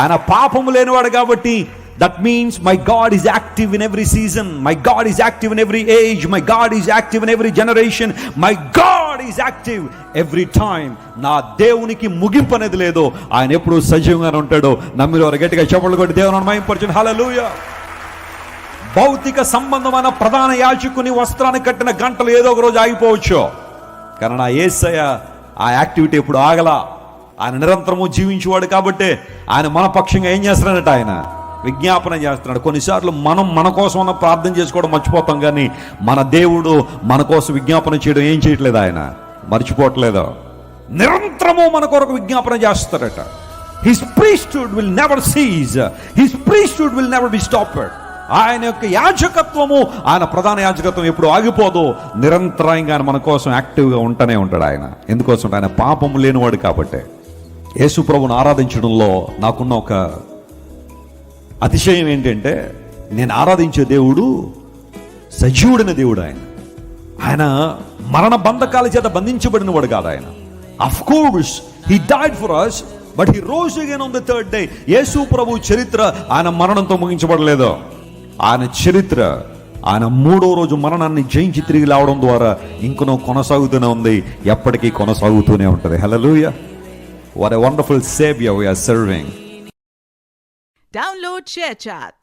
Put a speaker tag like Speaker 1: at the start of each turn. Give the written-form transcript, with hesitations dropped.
Speaker 1: ఆయన పాపము లేనివాడు కాబట్టి, that means my God is active in every season, my God is active in every age, my God is active in every generation, my God is active every time. నా దేవునికి ముగింపు అనేది లేదు, ఆయన ఎప్పుడు సజీవంగానే ఉంటాడు. నమ్మిన వారు గట్టిగా చప్పట్లు కొట్టి దేవుని మహిమపరచండి. హల్లెలూయా. భౌతిక సంబంధమైన ప్రధాన యాజకుని వస్త్రాన్ని కట్టిన గంటలు ఏదో ఒక రోజు ఆగిపోవచ్చు, కానీ నా యేసయ్య ఆ యాక్టివిటీ ఎప్పుడు ఆగలా. ఆయన నిరంతరము జీవించేవాడు కాబట్టి ఆయన మన పక్షంగా ఏం చేస్తున్నాడట, ఆయన విజ్ఞాపన చేస్తున్నాడు. కొన్నిసార్లు మనం మన కోసం ప్రార్థన చేసుకోవడం మర్చిపోతాం, కానీ మన దేవుడు మన కోసం విజ్ఞాపన చేయడం ఏం చేయట్లేదు, ఆయన మర్చిపోవట్లేదు. నిరంతరము మన కొరకు విజ్ఞాపన చేస్తారట. His priesthood will never seize, his priesthood will never be stopped. ఆయన యొక్క యాజకత్వము, ఆయన ప్రధాన యాజకత్వం ఎప్పుడు ఆగిపోదు. నిరంతరంగా ఆయన మన కోసం యాక్టివ్గా ఉంటూనే ఉంటాడు. ఆయన ఎందుకోసం? ఆయన పాపము లేనివాడు కాబట్టి. యేసు ప్రభువును ఆరాధించడంలో నాకున్న ఒక అతిశయం ఏంటంటే, నేను ఆరాధించే దేవుడు సజీవుడైన దేవుడు. ఆయన మరణ బంధకాల చేత బంధించబడిన వాడు కాదు. ఆయన of course he died for us, but he rose again on the third day. Yesu ప్రభు చరిత్ర ఆయన మరణంతో ముగించబడలేదు. ఆయన చరిత్ర, ఆయన 3వ రోజు మరణాన్ని జయించి తిరిగి రావడం ద్వారా ఇంకనూ కొనసాగుతూనే ఉంది, ఎప్పటికీ కొనసాగుతూనే ఉంటుంది. హల్లెలూయా. What a wonderful Savior we are serving.
Speaker 2: Download ShareChat.